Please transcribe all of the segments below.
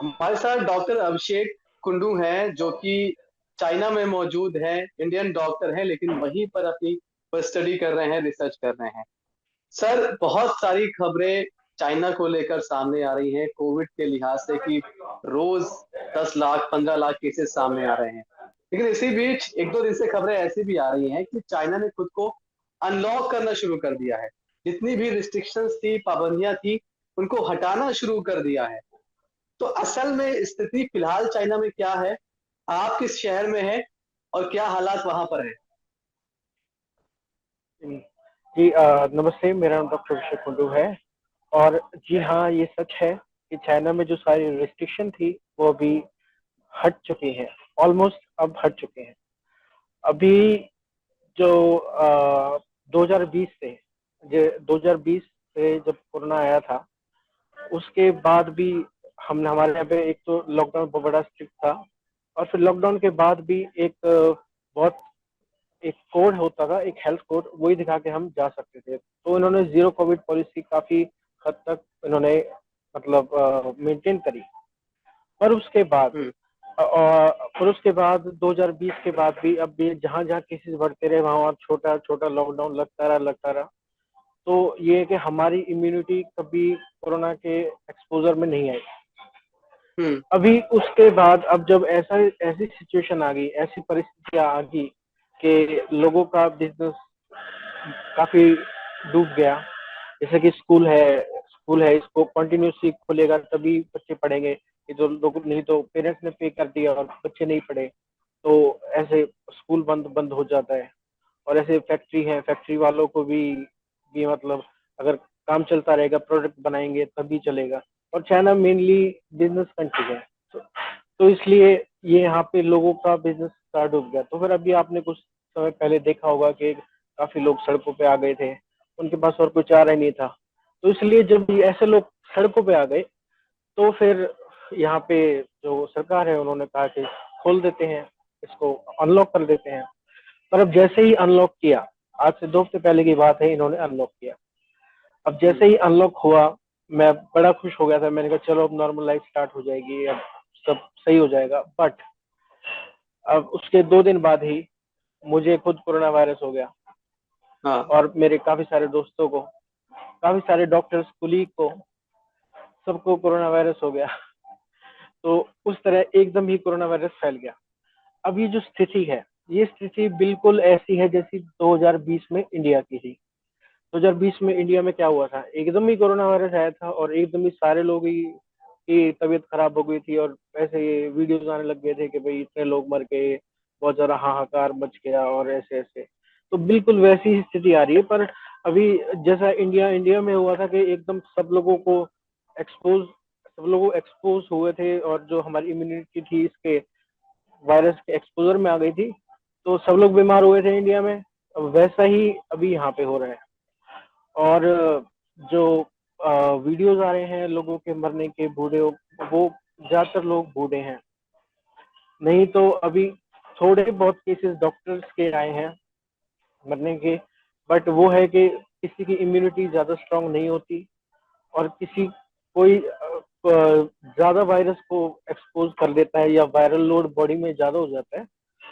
हमारे साथ डॉक्टर अभिषेक कुंडू हैं, जो कि चाइना में मौजूद हैं। इंडियन डॉक्टर हैं, लेकिन वहीं पर अपनी स्टडी कर रहे हैं, रिसर्च कर रहे हैं। सर, बहुत सारी खबरें चाइना को लेकर सामने आ रही हैं कोविड के लिहाज से, कि रोज 10 लाख 15 लाख केसेस सामने आ रहे हैं। लेकिन इसी बीच एक दो दिन से खबरें ऐसी भी आ रही हैं कि चाइना ने खुद को अनलॉक करना शुरू कर दिया है। जितनी भी रिस्ट्रिक्शंस थी, पाबंदियां थी, उनको हटाना शुरू कर दिया है। तो असल में स्थिति फिलहाल चाइना में क्या है? आप किस शहर में हैं और क्या हालात वहां पर है? जी नमस्ते। मेरा नाम डॉक्टर अभिषेक कुंडू है। और जी हाँ, ये सच है कि चाइना में जो सारी रिस्ट्रिक्शन थी वो अभी हट चुकी हैं। ऑलमोस्ट अब हट चुके हैं। अभी जो 2020 से 2020 से जब कोरोना आया था, उसके बाद भी हमने हमारे यहाँ पे एक तो लॉकडाउन बहुत बड़ा स्ट्रिक्ट था, और फिर लॉकडाउन के बाद भी एक बहुत एक कोड होता था, एक हेल्थ कोड, वही दिखा के हम जा सकते थे। तो इन्होंने जीरो कोविड पॉलिसी काफी हद तक इन्होंने मतलब मेंटेन करी। पर उसके बाद हम्म। 2020 के बाद भी अब भी जहां जहां केसेस बढ़ते रहे, वहां वहां छोटा छोटा लॉकडाउन लगता रहा। तो ये है कि हमारी इम्यूनिटी कभी कोरोना के एक्सपोजर में नहीं आई। हम्म। अभी उसके बाद अब जब ऐसी सिचुएशन आ गई, ऐसी परिस्थितियां आ गई कि लोगों का बिजनेस काफी डूब गया। जैसे कि स्कूल है, इसको कंटिन्यूसली खुलेगा तभी बच्चे पढ़ेंगे। ये जो लोग, नहीं तो पेरेंट्स ने पे कर दिया और बच्चे नहीं पढ़े, तो ऐसे स्कूल बंद बंद हो जाता है। और ऐसे फैक्ट्री वालों को भी मतलब अगर काम चलता रहेगा, प्रोडक्ट बनाएंगे तभी चलेगा। और चाइना मेनली बिजनेस कंट्री है, तो इसलिए ये यहाँ पे लोगों का बिजनेस स्टार्ट डूब गया। तो फिर अभी आपने कुछ समय पहले देखा होगा कि काफी लोग सड़कों पे आ गए थे, उनके पास और कोई चारा ही नहीं था। तो इसलिए जब ये ऐसे लोग सड़कों पे आ गए, तो फिर यहाँ पे जो सरकार है उन्होंने कहा कि खोल देते हैं, इसको अनलॉक कर देते हैं। पर अब जैसे ही अनलॉक किया, आज से 2 हफ्ते पहले की बात है, इन्होंने अनलॉक किया। अब हम्म। जैसे ही अनलॉक हुआ, मैं बड़ा खुश हो गया था। मैंने कहा चलो अब नॉर्मल लाइफ स्टार्ट हो जाएगी, अब सब सही हो जाएगा। बट अब उसके 2 दिन बाद ही मुझे खुद कोरोना वायरस हो गया, हाँ। और मेरे काफी सारे दोस्तों को, काफी सारे डॉक्टर्स कुलीग को, सबको कोरोना वायरस हो गया। तो उस तरह एकदम ही कोरोना वायरस फैल गया। अब ये जो स्थिति है, ये स्थिति बिल्कुल ऐसी है जैसी 2020 में इंडिया की थी। 2020 में इंडिया में क्या हुआ था, एकदम ही कोरोना वायरस आया था और एकदम ही सारे लोग ही की तबीयत खराब हो गई थी, और ऐसे वीडियोस आने लग गए थे कि भाई इतने लोग मर गए, बहुत ज्यादा हाहाकार मच गया और ऐसे ऐसे। तो बिल्कुल वैसी ही स्थिति आ रही है। पर अभी जैसा इंडिया में हुआ था कि एकदम एक्सपोज सब लोग एक्सपोज हुए थे, और जो हमारी इम्यूनिटी थी इसके वायरस के एक्सपोजर में आ गई थी, तो सब लोग बीमार हुए थे इंडिया में। वैसा ही अभी यहाँ पे हो रहा है। और जो वीडियोस आ रहे हैं लोगों के मरने के, बूढ़े, वो ज्यादातर लोग बूढ़े हैं। नहीं तो अभी थोड़े बहुत केसेस डॉक्टर्स के आए हैं मरने के। बट वो है कि किसी की इम्यूनिटी ज्यादा स्ट्रांग नहीं होती, और कोई ज्यादा वायरस को एक्सपोज कर देता है, या वायरल लोड बॉडी में ज्यादा हो जाता है,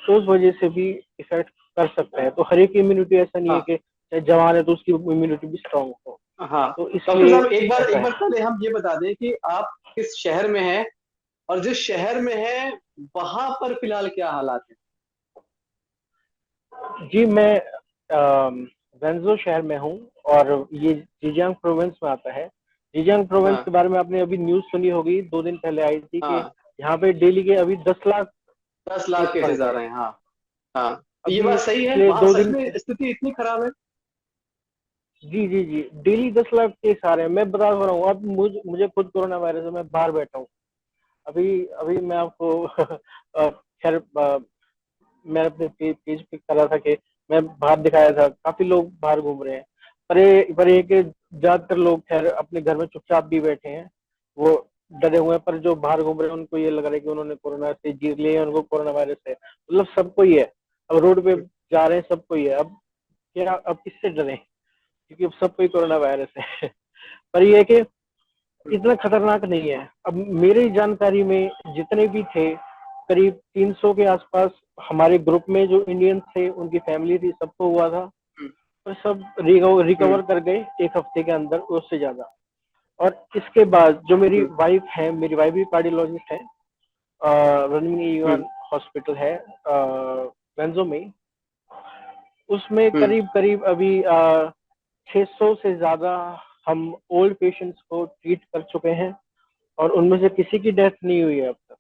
तो उस वजह से भी इफेक्ट कर सकता है। तो हर एक इम्यूनिटी ऐसा नहीं है हाँ। कि चाहे जवान है तो उसकी इम्यूनिटी भी स्ट्रांग हो। हाँ। तो डॉक्टर इसलिए साहब, ऐसा एक बार है। पहले हम ये बता दें कि आप किस शहर में हैं, और जिस शहर में हैं वहां पर फिलहाल क्या हालात है? जी, मैं वेंजो शहर में हूँ, और ये जीजियांग प्रोविंस में आता है। जीजियांग प्रोविंस के हाँ। बारे में आपने अभी न्यूज सुनी होगी, 2 दिन पहले आई थी कि हाँ। यहाँ पे डेली के अभी 10 लाख 10 लाख केस बढ़ केसेस आ गए। रहे हैं। हाँ। हाँ। तो ये अभी बात सही है, पिछले वहां दो सच दिन में स्थिति इतनी खराब है? जी जी जी, डेली 10 लाख केस आ रहे हैं। मैं बता रहा हूँ, अब मुझे खुद कोरोना वायरस है, मैं बाहर बैठा हूँ। अभी अभी मैं आपको खैर मैं अपने पेज पे कर रहा था कि मैं बाहर दिखाया था, काफी लोग बाहर घूम रहे हैं। पर ये कि ज्यादातर लोग खैर अपने घर में चुपचाप भी बैठे हैं, वो डरे हुए हैं। पर जो बाहर घूम रहे हैं उनको ये लग रहा है कि उन्होंने कोरोना से जीत लिया है, उनको कोरोना वायरस है। मतलब सबको ही है। अब रोड पे जा रहे हैं, सबको ही है। अब किससे डरे, क्योंकि अब सबको ही कोरोना वायरस है। पर ये है कि इतना खतरनाक नहीं है। अब मेरी जानकारी में जितने भी थे, करीब 300 के आसपास हमारे ग्रुप में जो इंडियंस थे, उनकी फैमिली थी, सबको हुआ था। हम्म, और सब हम्म, रिकवर कर गए 1 हफ्ते के अंदर, उससे ज्यादा। और इसके बाद जो मेरी हम्म, वाइफ है, मेरी वाइफ भी कार्डियोलॉजिस्ट है, रनिंग हम्म, ईवन हॉस्पिटल है वेंजो में। उसमें हम्म। करीब करीब अभी 600 से ज्यादा हम ओल्ड पेशेंट्स को ट्रीट कर चुके हैं, और उनमें से किसी की डेथ नहीं हुई है अब तक।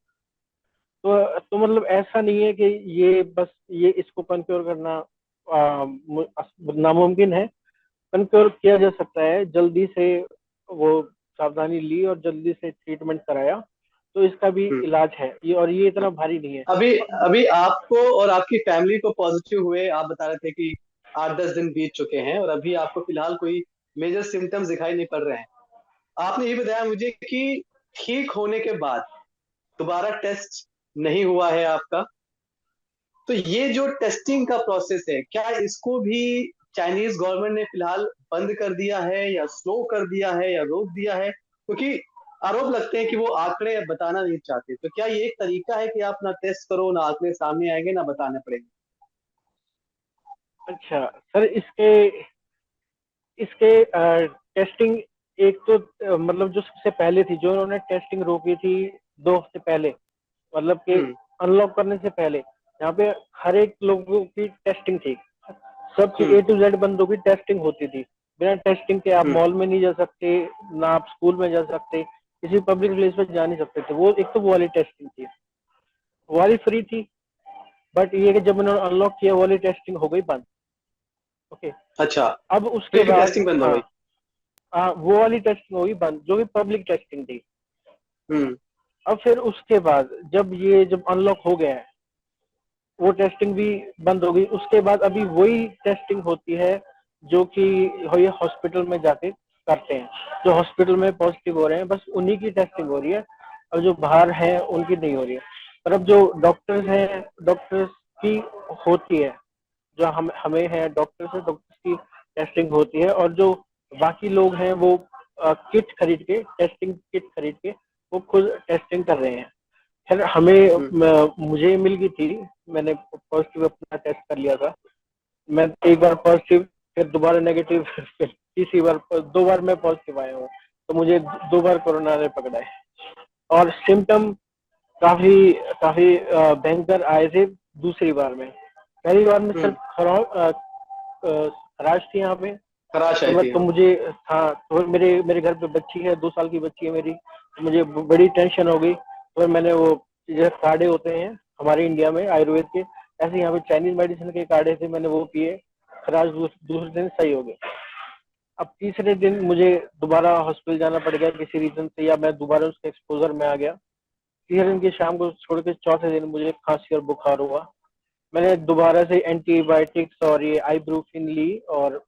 तो मतलब ऐसा नहीं है कि ये बस ये इसको कंक्योर करना नामुमकिन है। कंक्योर किया जा सकता है जल्दी से। वो सावधानी ली और जल्दी से ट्रीटमेंट कराया, तो इसका भी हम्म। इलाज है ये, और ये इतना भारी नहीं है। अभी अभी आपको और आपकी फैमिली को पॉजिटिव हुए आप बता रहे थे कि 8-10 दिन बीत चुके हैं और अभी आपको फिलहाल कोई मेजर सिम्टम्स दिखाई नहीं पड़ रहे हैं। आपने ये बताया मुझे कि ठीक होने के बाद दोबारा टेस्ट नहीं हुआ है आपका। तो ये जो टेस्टिंग का प्रोसेस है, क्या इसको भी चाइनीज गवर्नमेंट ने फिलहाल बंद कर दिया है या स्लो कर दिया है या रोक दिया है? क्योंकि आरोप लगते हैं कि वो आंकड़े बताना नहीं चाहते। तो क्या ये एक तरीका है कि आप ना टेस्ट करो ना आंकड़े सामने आएंगे ना बताने पड़ेंगे? अच्छा सर, इसके इसके टेस्टिंग, एक तो मतलब जो सबसे पहले थी, जो उन्होंने टेस्टिंग रोकी थी 2 हफ्ते पहले, मतलब कि हम्म, अनलॉक करने से पहले, यहाँ पे हर एक लोगों की टेस्टिंग थी। सबकी हम्म, A to Z बंदों की टेस्टिंग होती थी। बिना टेस्टिंग के आप हम्म, मॉल में नहीं जा सकते, ना आप स्कूल में जा सकते, किसी पब्लिक प्लेस पे जा नहीं सकते थे। वो एक तो वो वाली टेस्टिंग थी, वो वाली फ्री थी। बट ये कि जब उन्होंने अनलॉक किया, वो वाली टेस्टिंग हो गई बंद। ओके। अच्छा। अब उसके फ्री की बाद टेस्टिंग बंद हो हाँ, गई। वो वाली टेस्टिंग हो गई बंद, जो कि पब्लिक टेस्टिंग थी। हम्म, अब फिर उसके बाद जब अनलॉक हो गया है, वो टेस्टिंग भी बंद हो गई। उसके बाद अभी वही टेस्टिंग होती है जो कि ये हॉस्पिटल में जाके करते हैं। जो हॉस्पिटल में पॉजिटिव हो रहे हैं, बस उन्हीं की टेस्टिंग हो रही है, और जो बाहर हैं उनकी नहीं हो रही है। पर अब जो डॉक्टर्स हैं, डॉक्टर्स की होती है। जो हम हमें है डॉक्टर्स है, डॉक्टर्स की टेस्टिंग होती है। और जो बाकी लोग हैं वो किट खरीद के, टेस्टिंग किट खरीद के वो खुद टेस्टिंग कर रहे हैं। खैर हमें हम्म, मुझे मिल गई थी, मैंने पॉजिटिव अपना टेस्ट कर लिया था। मैं एक बार पॉजिटिव, फिर दोबारा नेगेटिव, फिर तीसरी बार 2 बार मैं पॉजिटिव आया हूँ। तो मुझे 2 बार कोरोना ने पकड़ा है। और सिम्टम काफी काफी भयंकर आए थे दूसरी बार में। पहली बार में सिर्फ हम्म। खराश थी यहाँ पे। खराश तो आई मैं थी, तो हाँ। मुझे हाँ, तो मेरे मेरे घर पे बच्ची है, 2 साल की बच्ची है मेरी। तो मुझे बड़ी टेंशन हो गई। तो मैंने वो जैसे काढ़े होते हैं हमारे इंडिया में आयुर्वेद के, ऐसे यहाँ पे चाइनीज मेडिसिन के काढ़े थे, मैंने वो पिए। खराश दूसरे दिन सही हो गए। अब तीसरे दिन मुझे दोबारा हॉस्पिटल जाना पड़ गया किसी रीजन से, या मैं दोबारा उसके एक्सपोजर में आ गया। तीसरे दिन की शाम को छोड़ के चौथे दिन मुझे खांसी और बुखार हुआ। मैंने दोबारा से एंटीबायोटिक्स और ये आइब्रूफिन ली, और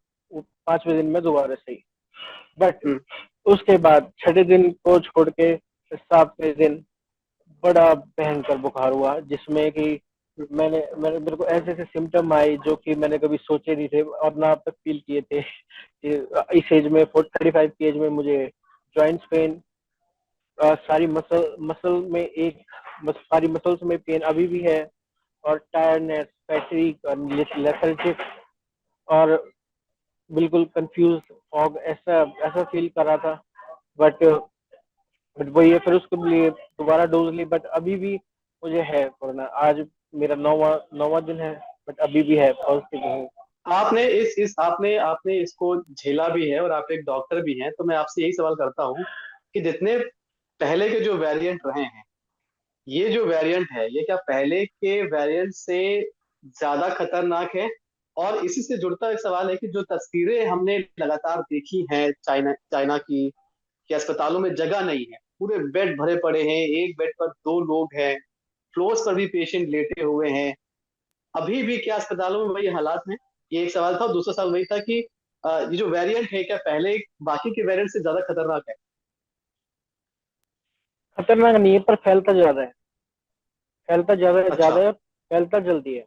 5वें दिन में दोबारा सही। बट हम्म, उसके बाद छठे दिन को छोड़ के 7वें दिन बड़ा भयंकर बुखार हुआ, जिसमें कि हम्म, मेरे को ऐसे ऐसे सिम्टम आए जो कि मैंने कभी सोचे नहीं थे और ना अब तक फील किए थे कि इस एज में, 35 की एज में मुझे जॉइंट्स पेन, सारी मसल मसल में एक सारी मसल्स में पेन अभी भी है, और टायर्डनेस, फैटिग और लेथर्जिक, और बिल्कुल कंफ्यूज, फॉग, ऐसा ऐसा फील कर रहा था। बट वही है, फिर उसके लिए दोबारा डोज ली। बट अभी भी मुझे है कोरोना। आज मेरा नौवा नौवा दिन है, बट अभी भी है, पॉजिटिव हूँ। आपने इस आपने आपने इसको झेला भी है और आप एक डॉक्टर भी हैं, तो मैं आपसे यही सवाल करता हूँ कि जितने पहले के जो वेरिएंट रहे हैं, ये जो वेरिएंट है ये क्या पहले के वेरिएंट से ज्यादा खतरनाक है? और इसी से जुड़ता एक सवाल है कि जो तस्वीरें हमने लगातार देखी हैं चाइना चाइना की, कि अस्पतालों में जगह नहीं है, पूरे बेड भरे पड़े हैं, एक बेड पर 2 लोग हैं, फ्लोर्स पर भी पेशेंट लेटे हुए हैं, अभी भी क्या अस्पतालों में वही हालात हैं? ये एक सवाल था। और दूसरा सवाल वही था कि ये जो वेरिएंट है क्या पहले बाकी के वेरिएंट से ज्यादा खतरनाक है? खतरनाक नहीं है, पर फैलता ज्यादा है। फैलता अच्छा। ज्यादा है, फैलता जल्दी है।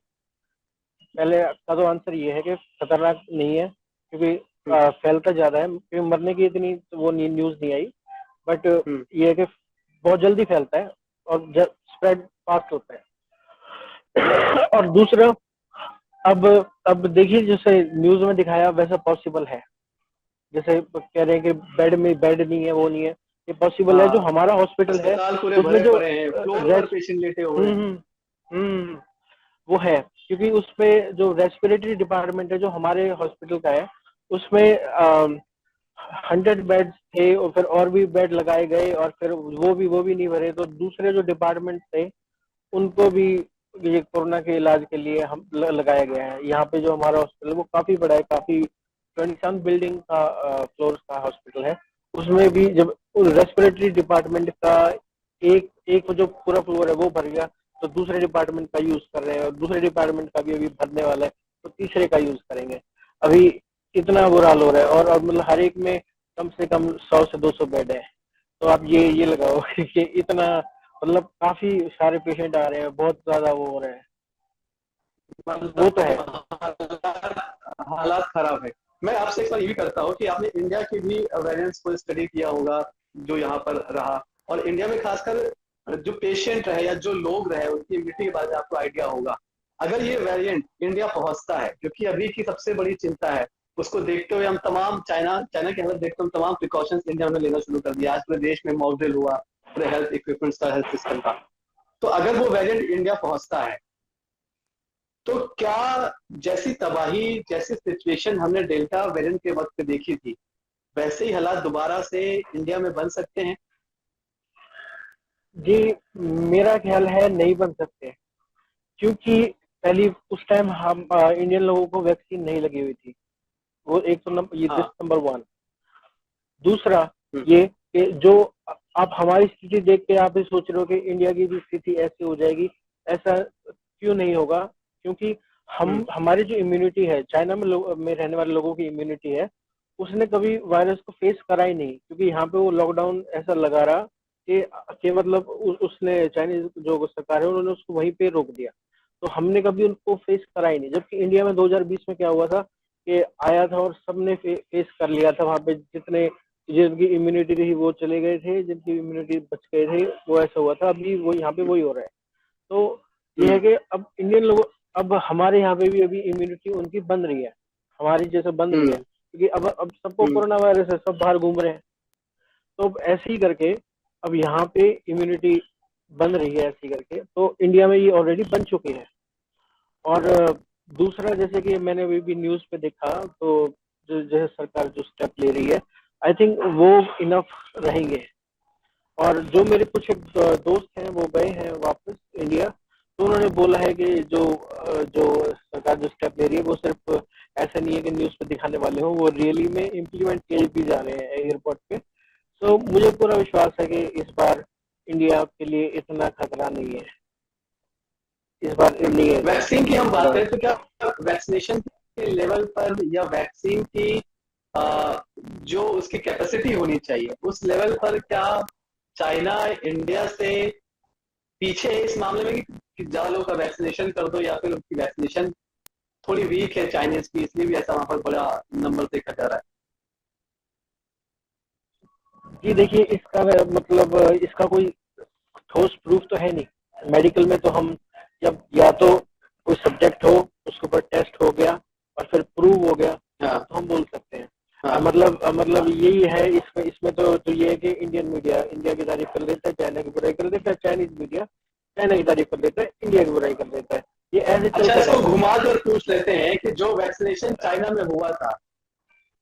पहले का तो आंसर ये है कि खतरनाक नहीं है, क्योंकि हम्म, फैलता ज्यादा है। क्योंकि मरने की इतनी तो वो न्यूज नहीं आई। बट हम्म। ये है कि बहुत जल्दी फैलता है और स्प्रेड फास्ट होता है। और दूसरा, अब अब देखिए जैसे न्यूज में दिखाया वैसा पॉसिबल है, जैसे कह रहे हैं कि बेड में बेड नहीं है, वो नहीं है, ये पॉसिबल है। जो हाँ, हमारा हॉस्पिटल है अस्पताल पूरे उसमें भरे जो पड़े हैं, फ्लोर पर रेस्ट, पेशेंट लेटे हुए हम्म हैं। हम्म हम्म, वो है, क्योंकि उसमें जो रेस्पिरेटरी डिपार्टमेंट है जो हमारे हॉस्पिटल का है, उसमें 100 बेड्स थे और फिर और भी बेड लगाए गए, और फिर वो भी नहीं भरे, तो दूसरे जो डिपार्टमेंट थे उनको भी ये कोरोना के इलाज के लिए हम लगाया गया है। यहाँ पे जो हमारा हॉस्पिटल है वो काफी बड़ा है, काफी 27 बिल्डिंग का फ्लोर का हॉस्पिटल है। उसमें भी जब रेस्पिरेटरी डिपार्टमेंट का एक एक जो पूरा फ्लोर है वो भर गया, तो दूसरे डिपार्टमेंट का यूज कर रहे हैं, और दूसरे डिपार्टमेंट का भी अभी भरने वाला है, तो तीसरे का यूज करेंगे। अभी इतना बुरा हाल हो रहा है, और मतलब हर एक में कम से कम 100 से 200 बेड है। तो आप ये लगाओ कि इतना, मतलब काफी सारे पेशेंट आ रहे हैं, बहुत ज्यादा वो हो रहे हैं, वो तो है। मतलब हालात खराब है। मैं आपसे एक बार ये भी करता हूँ कि आपने इंडिया की भी वेरिएंट्स को स्टडी किया होगा जो यहाँ पर रहा, और इंडिया में खासकर जो पेशेंट रहे या जो लोग रहे उनकी इम्यूनिटी के बारे में आपको आइडिया होगा। अगर ये वेरिएंट इंडिया पहुंचता है, क्योंकि अभी की सबसे बड़ी चिंता है, उसको देखते हुए हम तमाम चाइना चाइना के हालत देखते हुए हम तमाम प्रिकॉशंस इंडिया में लेना शुरू कर दिया। आज पूरे देश में मॉक ड्रिल हुआ पूरे हेल्थ इक्विपमेंट्स का, हेल्थ सिस्टम का। तो अगर वो वेरिएंट इंडिया पहुंचता है, तो क्या जैसी तबाही, जैसी सिचुएशन हमने डेल्टा वेरिएंट के वक्त पे देखी थी, वैसे ही हालात दोबारा से इंडिया में बन सकते हैं? जी, मेरा ख्याल है नहीं बन सकते, क्योंकि पहली उस टाइम हम इंडियन लोगों को वैक्सीन नहीं लगी हुई थी, वो एक तो ये दिस हाँ। Number one. दूसरा हम्म। ये कि जो आप हमारी स्थिति देख के आप ये सोच रहे हो कि इंडिया की भी स्थिति ऐसी हो जाएगी, ऐसा क्यों नहीं होगा? क्योंकि हम्म। हम हमारी जो इम्यूनिटी है, चाइना में रहने वाले लोगों की इम्यूनिटी है, उसने कभी वायरस को फेस करा ही नहीं, क्योंकि यहाँ पे वो लॉकडाउन ऐसा लगा रहा कि मतलब उसने चाइनीज जो सरकार है उन्होंने उसको वहीं पे रोक दिया, तो हमने कभी उनको फेस करा ही नहीं। जबकि इंडिया में 2020 में क्या हुआ था कि आया था और सबने फेस कर लिया था, वहां पे जितने जिनकी इम्यूनिटी रही वो चले गए थे, जिनकी इम्यूनिटी बच गए थे वो ऐसा हुआ था। अभी वो यहाँ पे वही हो रहा है। तो ये है हम्म। कि अब इंडियन लोग, अब हमारे यहाँ पे भी अभी इम्यूनिटी उनकी बन रही है, हमारी जैसे बन रही है, हम्म। क्योंकि अब सबको हम्म। कोरोना वायरस है, सब बाहर घूम रहे हैं। तो अब ऐसे ही करके अब यहाँ पे इम्यूनिटी बन रही है ऐसे ही करके, तो इंडिया में ये ऑलरेडी बन चुकी है। और दूसरा, जैसे कि मैंने अभी भी न्यूज पे देखा, तो जो जैसे सरकार जो स्टेप ले रही है, आई थिंक वो इनफ रहेंगे। और जो मेरे कुछ एक दोस्त हैं वो गए हैं वापस इंडिया, तो उन्होंने बोला है कि जो सरकार जो स्टेप ले रही है वो सिर्फ ऐसा नहीं है कि न्यूज पे दिखाने वाले हो, वो रियली में इम्प्लीमेंट किए भी जा रहे हैं एयरपोर्ट पे। तो मुझे पूरा विश्वास है कि इस बार इंडिया के लिए इतना खतरा नहीं है, इस बार नहीं है इतना वैक्सीन की हम बात खतरा। करें तो क्या वैक्सीनेशन के लेवल पर या वैक्सीन की जो उसकी कैपेसिटी होनी चाहिए उस लेवल पर क्या चाइना इंडिया से पीछे है इस मामले में कि ज्यादा लोगों का वैक्सीनेशन कर दो, या फिर उनकी वैक्सीनेशन थोड़ी वीक है चाइनीज की, इसलिए भी ऐसा वहां पर बड़ा नंबर देखा जा रहा जी देखिए, इसका मतलब इसका कोई ठोस प्रूफ तो है नहीं। मेडिकल में तो हम जब या तो कोई सब्जेक्ट हो, उसके ऊपर टेस्ट हो गया और फिर प्रूव हो गया, है? तब हाँ। तो हम बोल सकते हैं। हाँ। मतलब हाँ। यही है इसमें इसमें तो ये है कि इंडियन मीडिया इंडिया की तारीफ कर देता है, चाइना की बुराई कर देता है, चाइनीज मीडिया चाइना की तारीफ कर देता है, इंडिया की बुराई कर देता है। ये ऐसे अच्छा, चलता इसको रहता है। घुमा कर पूछ लेते हैं कि जो वैक्सीनेशन चाइना में हुआ था,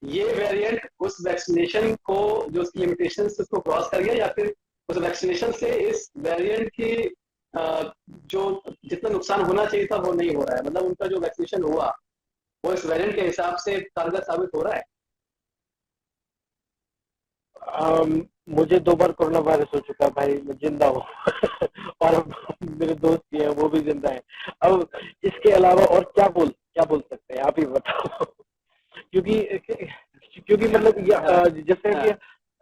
ये वेरिएंट उस वैक्सीनेशन को, जो उसकी लिमिटेशन उसको क्रॉस कर गया, या फिर उस वैक्सीनेशन से इस वेरिएंट की जो जितना नुकसान होना चाहिए था वो नहीं हो रहा है? मतलब उनका जो वैक्सीनेशन हुआ वो इस वेरिएंट के हिसाब से कारगर साबित हो रहा है? मुझे 2 बार कोरोना वायरस हो चुका है भाई, मैं जिंदा हूँ। और मेरे दोस्त भी हैं वो भी जिंदा हैं। अब इसके अलावा और क्या बोल सकते हैं, आप ही बताओ। क्योंकि क्योंकि मतलब हाँ। हाँ।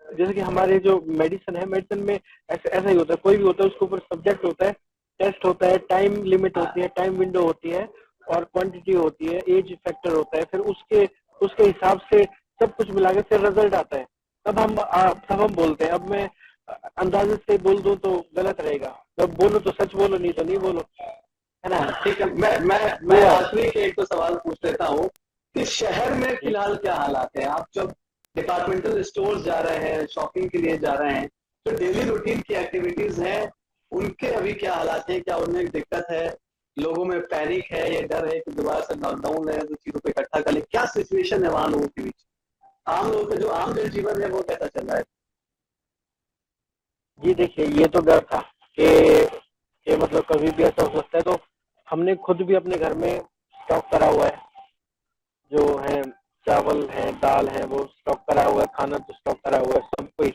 जैसे कि हमारे जो मेडिसिन है, मेडिसिन में ऐसा ऐसा ही होता है, कोई भी होता है उसके ऊपर सब्जेक्ट होता है, टेस्ट होता है, टाइम लिमिट हाँ। होती है, टाइम विंडो होती है, और क्वांटिटी होती है, एज फैक्टर होता है, फिर उसके उसके हिसाब से सब कुछ मिला के फिर रिजल्ट आता है। तब हम बोलते हैं। अब मैं अंदाजे से बोल दूं तो गलत रहेगा, जब बोलो तो सच बोलो, नहीं तो नहीं बोलो, है ना। ठीक है, मैं वो है आखिरी एक तो सवाल पूछ लेता हूँ कि शहर में जी। फिलहाल क्या हालात है? आप जब डिपार्टमेंटल स्टोर्स जा रहे हैं, शॉपिंग के लिए जा रहे हैं, तो डेली रूटीन की एक्टिविटीज हैं, उनके अभी क्या हालात है? क्या उनमें दिक्कत है? लोगों में पैनिक है, ये डर है कि दोबारा से लॉकडाउन है तो चीजों को इकट्ठा कर ले? क्या सिचुएशन है वहां लोगों के बीच? आम लोगों का जो आम जनजीवन है वो कैसा चल रहा है? जी देखिए, ये तो डर था कि मतलब कभी भी ऐसा हो सकता है, तो हमने खुद भी अपने घर में स्टॉक करा हुआ है, जो है चावल है, दाल है, वो स्टॉक करा हुआ है, खाना तो स्टॉक करा हुआ है सब कुछ।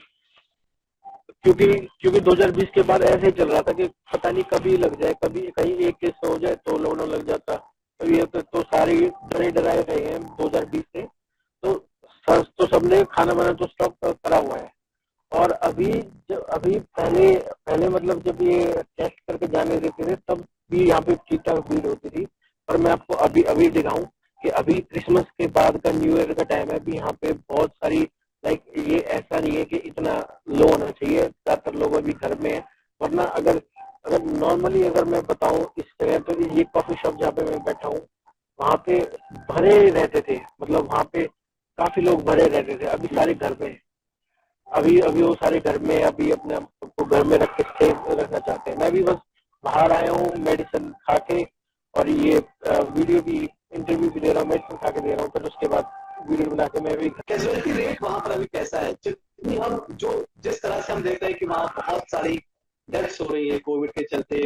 क्योंकि 2020 के बाद ऐसे ही चल रहा था कि पता नहीं कभी लग जाए, कभी कहीं एक केस हो जाए तो लॉकडाउन लग जाता। कभी तो सारे डरे डराए रहे हैं 2020 से। तो तो सबने खाना वाना तो स्टॉक करा हुआ है। और अभी पहले पहले मतलब जब ये टेस्ट करके जाने देते थे तब भी यहाँ पे ठीक ठाक भीड़ होती थी। और मैं आपको अभी अभी दिखाऊं कि अभी क्रिसमस के बाद का न्यू ईयर का टाइम है, अभी यहाँ पे बहुत सारी लाइक, ये ऐसा नहीं है कि इतना लो होना चाहिए, ज्यादातर लोग अभी घर में है। वरना अगर अगर नॉर्मली अगर मैं बताऊं इस जगह पे, ये कॉफी शॉप जहाँ पे मैं बैठा हूँ वहाँ पे भरे रहते थे, मतलब वहाँ पे काफी लोग भरे रहते थे। अभी सारे घर में हैं। अभी अभी वो सारे घर में, अभी अपने आप को घर में रख के सेफ रखना चाहते हैं। मैं भी बस बाहर आया हूँ मेडिसिन खा के, और ये वीडियो भी, इंटरव्यू भी दे रहा हूँ, मेडिसिन खा के दे रहा हूँ, फिर उसके बाद वीडियो बना के मैं भी। कैजुअलिटी रेट वहां पर अभी कैसा है? जितनी हम जो जिस तरह से हम देख रहे हैं कि वहां बहुत सारी डेथ्स हो रही है कोविड के चलते,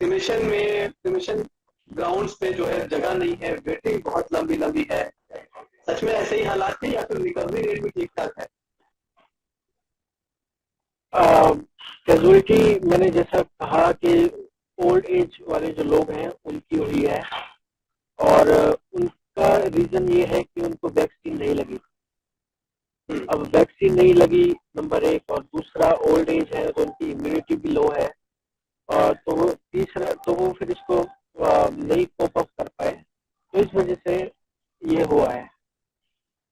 क्रिमेशन ग्राउंड्स पे जो है जगह नहीं है, वेटिंग बहुत लंबी लंबी है, सच में ऐसे ही हालात है या फिर रिकवरी रेट भी ठीक ठाक है? कैजुअलिटी मैंने जैसा कहा कि ओल्ड एज वाले जो लोग हैं उनकी हुई है, और उनका रीजन ये है कि उनको वैक्सीन नहीं लगी। अब वैक्सीन नहीं लगी नंबर एक, और दूसरा ओल्ड एज है तो उनकी इम्यूनिटी भी लो है। और तो वो तीसरा, तो वो फिर इसको नहीं कोप अप कर पाए, तो इस वजह से ये हुआ है,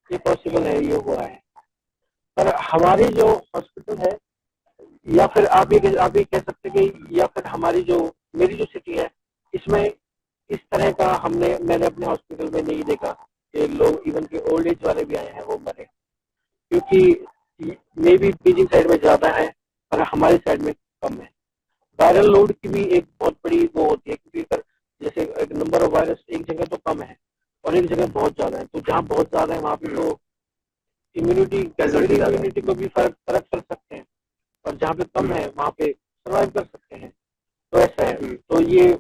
ये पॉसिबल है, ये हुआ है। पर हमारी जो हॉस्पिटल है, या फिर आप ये कह सकते हैं कि, या फिर हमारी जो, मेरी जो सिटी है, इसमें इस तरह का मैंने अपने हॉस्पिटल में नहीं देखा कि लोग, इवन के ओल्ड एज वाले भी आए हैं वो मरे। क्योंकि मे बी बीजिंग साइड में ज्यादा है और हमारी साइड में कम है। वायरल लोड की भी एक बहुत बड़ी वो होती है, क्योंकि अगर जैसे एक नंबर ऑफ वायरस एक जगह तो कम है और एक जगह बहुत ज्यादा है, तो जहाँ बहुत ज्यादा है वहाँ पे तो इम्यूनिटी, कैजुअलिटी ज्यादा है। इम्यूनिटी को भी फर्क फर्क कर सकते हैं, और जहाँ पे कम है वहाँ पे सर्वाइव कर सकते हैं। तो ऐसा है, तो ये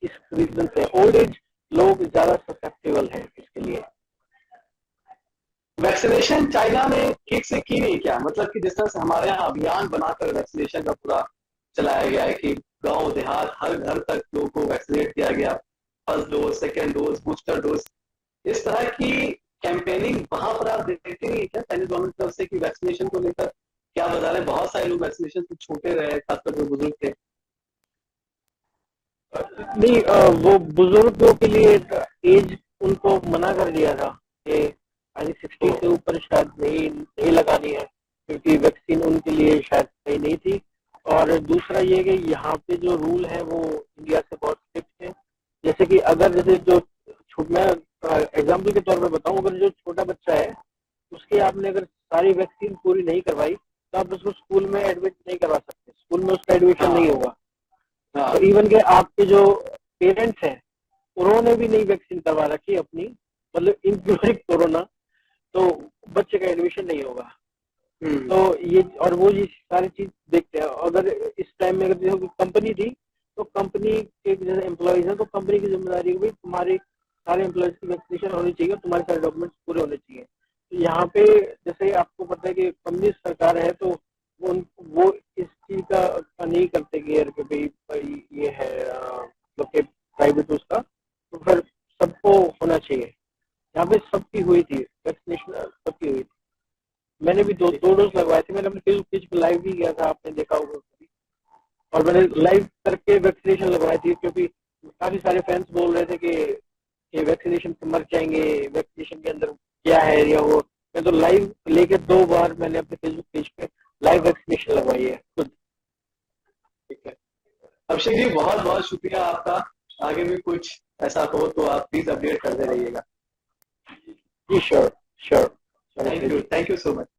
इस रीजन से ओल्ड एज लोग ज्यादा ससेप्टेबल हैं इसके लिए। वैक्सीनेशन चाइना में ठीक से की नहीं क्या? मतलब कि जिस तरह से हमारे यहाँ अभियान बनाकर वैक्सीनेशन का पूरा चलाया गया है कि गांव देहात हर घर तक लोगों को वैक्सीनेट किया गया, first dose, second dose, booster dose, इस तरह की कैंपेनिंग वहां पर आप देखते हैं क्या चाइनीज गवर्नमेंट की तरफ से कि वैक्सीनेशन को लेकर? क्या बता रहे, बहुत सारे लोग वैक्सीनेशन से छूटे रहे, खासकर जो बुजुर्ग थे। नहीं, वो बुजुर्गों के लिए एज उनको मना कर दिया था कि आई 60 से ऊपर शायद नहीं लगानी है, क्योंकि वैक्सीन उनके लिए शायद सही नहीं थी। और दूसरा ये कि यहाँ पे जो रूल है वो इंडिया से बहुत स्ट्रिक्ट है। जैसे कि अगर जैसे जो मैं एग्जाम्पल के तौर पे बताऊं, अगर जो छोटा बच्चा है उसके आपने अगर सारी वैक्सीन पूरी नहीं करवाई तो आप उसको स्कूल में एडमिट नहीं करवा सकते, स्कूल में उसका एडमिशन नहीं हाँ होगा। हाँ। तो इवन के आपके जो पेरेंट्स हैं उन्होंने भी नहीं वैक्सीन करवा रखी अपनी, मतलब इंक्लूडिंग कोरोना, तो बच्चे का एडमिशन नहीं होगा। तो ये, और वो ये सारी चीज देखते हैं। अगर इस टाइम में अगर देखो कंपनी थी, तो कंपनी के जैसे एम्प्लॉयज हैं तो कंपनी की जिम्मेदारी है भाई तुम्हारे सारे एम्प्लॉयज की वैक्सीनेशन होनी चाहिए, तुम्हारे सारे डॉक्यूमेंट्स पूरे होने चाहिए। तो यहाँ पे जैसे आपको पता है कि कम्युनिस्ट सरकार है, तो वो इस चीज का नहीं करते केयर कि भाई भाई ये है मतलब प्राइवेट उसका, तो फिर सबको होना चाहिए। यहाँ पे सबकी हुई थी वैक्सीनेशन, सबकी हुई थी। मैंने भी दो डोज लगवाए थे, मैंने अपने फेसबुक पेज पे लाइव भी किया था, आपने देखा होगा कभी। और मैंने लाइव करके वैक्सीनेशन लगवाई थी, क्योंकि काफी सारे फैंस बोल रहे थे कि ये वैक्सीनेशन से मर जाएंगे, वैक्सीनेशन के अंदर क्या है या वो मैं तो लाइव लेके 2 बार मैंने अपने फेसबुक पेज पे लाइव वैक्सीनेशन लगवाई है खुद। ठीक है, अभिषेक जी बहुत बहुत शुक्रिया आपका। आगे भी कुछ ऐसा हो तो आप प्लीज अपडेट करते रहिएगा। जी sure sure. Thank you so much.